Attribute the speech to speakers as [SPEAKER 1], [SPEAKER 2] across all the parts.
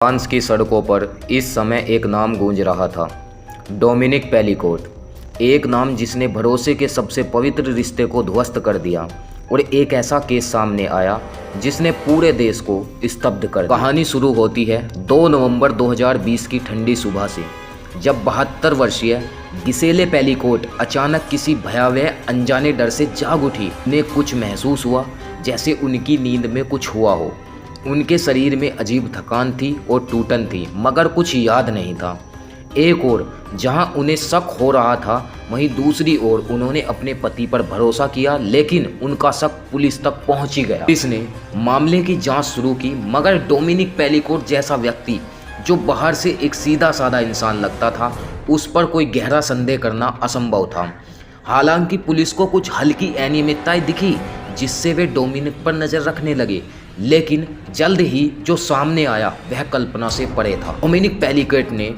[SPEAKER 1] France की सड़कों पर इस समय एक नाम गूंज रहा था, डोमिनिक पेलिकोट। एक नाम जिसने भरोसे के सबसे पवित्र रिश्ते को ध्वस्त कर दिया और एक ऐसा केस सामने आया जिसने पूरे देश को स्तब्ध कर दिया। कहानी शुरू होती है 2 नवंबर 2020 की ठंडी सुबह से, जब 72 वर्षीय गिसेले पेलिकोट अचानक किसी भयावह अनजाने डर से जाग उठी। उन्हें कुछ महसूस हुआ जैसे उनकी नींद में कुछ हुआ हो। उनके शरीर में अजीब थकान थी और टूटन थी, मगर कुछ याद नहीं था। एक ओर जहां उन्हें शक हो रहा था, वहीं दूसरी ओर उन्होंने अपने पति पर भरोसा किया, लेकिन उनका शक पुलिस तक पहुंच ही गया। पुलिस ने मामले की जांच शुरू की, मगर डोमिनिक पेलिकोट जैसा व्यक्ति जो बाहर से एक सीधा साधा इंसान लगता था, उस पर कोई गहरा संदेह करना असंभव था। हालांकि पुलिस को कुछ हल्की अनियमितताएं दिखी जिससे वे डोमिनिक पर नज़र रखने लगे, लेकिन जल्द ही जो सामने आया वह कल्पना से परे था। डोमिनिक पेलिकोट ने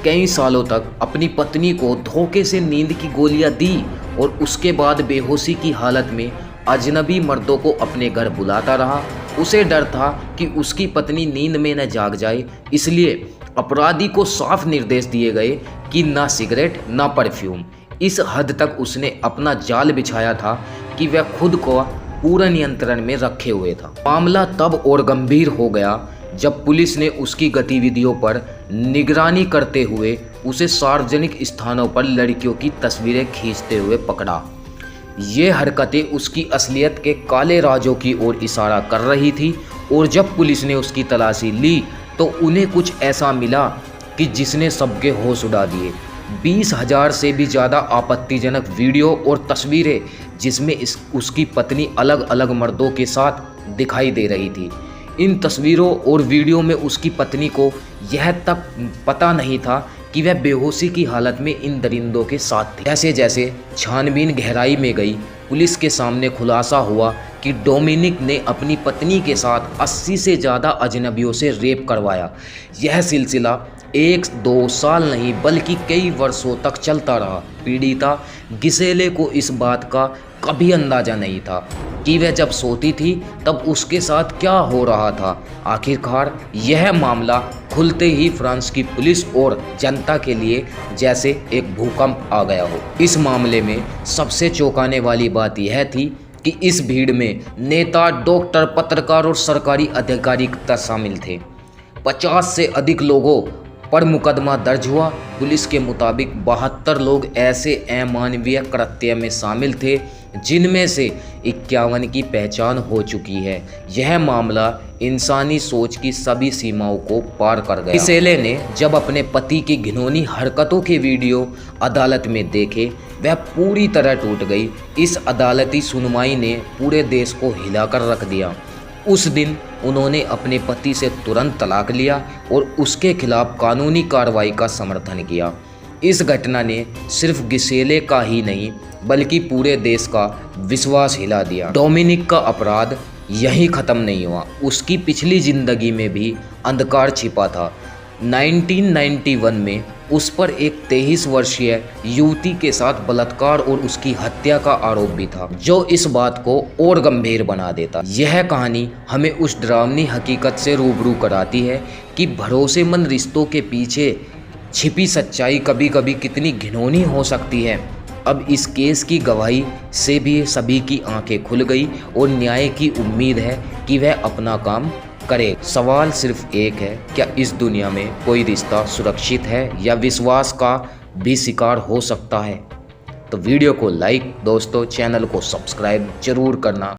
[SPEAKER 1] कई सालों तक अपनी पत्नी को धोखे से नींद की गोलियां दी और उसके बाद बेहोशी की हालत में अजनबी मर्दों को अपने घर बुलाता रहा। उसे डर था कि उसकी पत्नी नींद में न जाग जाए, इसलिए अपराधी को साफ निर्देश दिए गए कि ना सिगरेट ना परफ्यूम। इस हद तक उसने अपना जाल बिछाया था कि वह खुद को पूरा नियंत्रण में रखे हुए था। मामला तब और गंभीर हो गया जब पुलिस ने उसकी गतिविधियों पर निगरानी करते हुए उसे सार्वजनिक स्थानों पर लड़कियों की तस्वीरें खींचते हुए पकड़ा। ये हरकतें उसकी असलियत के काले राजों की ओर इशारा कर रही थी, और जब पुलिस ने उसकी तलाशी ली तो उन्हें कुछ ऐसा मिला कि जिसने सबके होश उड़ा दिए। 20,000 से भी ज़्यादा आपत्तिजनक वीडियो और तस्वीरें जिसमें उसकी पत्नी अलग अलग मर्दों के साथ दिखाई दे रही थी। इन तस्वीरों और वीडियो में उसकी पत्नी को यह तक पता नहीं था कि वह बेहोशी की हालत में इन दरिंदों के साथ थी। जैसे जैसे छानबीन गहराई में गई, पुलिस के सामने खुलासा हुआ कि डोमिनिक ने अपनी पत्नी के साथ 80 से ज़्यादा अजनबियों से रेप करवाया। यह सिलसिला 1-2 साल नहीं बल्कि कई वर्षों तक चलता रहा। पीड़िता गिसेले को इस बात का कभी अंदाज़ा नहीं था कि वह जब सोती थी तब उसके साथ क्या हो रहा था। आखिरकार यह मामला खुलते ही फ्रांस की पुलिस और जनता के लिए जैसे एक भूकंप आ गया हो। इस मामले में सबसे चौंकाने वाली बात यह थी कि इस भीड़ में नेता, डॉक्टर, पत्रकार और सरकारी अधिकारी शामिल थे। 50 से अधिक लोगों पर मुकदमा दर्ज हुआ। पुलिस के मुताबिक 72 लोग ऐसे अमानवीय कृत्य में शामिल थे, जिनमें से 51 की पहचान हो चुकी है। यह मामला इंसानी सोच की सभी सीमाओं को पार कर गया। गिसेले ने जब अपने पति की घिनौनी हरकतों के वीडियो अदालत में देखे, वह पूरी तरह टूट गई। इस अदालती सुनवाई ने पूरे देश को हिलाकर रख दिया। उस दिन उन्होंने अपने पति से तुरंत तलाक लिया और उसके खिलाफ कानूनी कार्रवाई का समर्थन किया। इस घटना ने सिर्फ गिसेले का ही नहीं बल्कि पूरे देश का विश्वास हिला दिया। डोमिनिक का अपराध यहीं ख़त्म नहीं हुआ, उसकी पिछली ज़िंदगी में भी अंधकार छिपा था। 1991 में उस पर एक 23 वर्षीय युवती के साथ बलात्कार और उसकी हत्या का आरोप भी था, जो इस बात को और गंभीर बना देता। यह कहानी हमें उस डरावनी हकीकत से रूबरू कराती है कि भरोसेमंद रिश्तों के पीछे छिपी सच्चाई कभी कभी कितनी घिनौनी हो सकती है। अब इस केस की गवाही से भी सभी की आंखें खुल गई और न्याय की उम्मीद है कि वह अपना काम करे। सवाल सिर्फ एक है, क्या इस दुनिया में कोई रिश्ता सुरक्षित है या विश्वास का भी शिकार हो सकता है? तो वीडियो को लाइक, दोस्तों चैनल को सब्सक्राइब जरूर करना।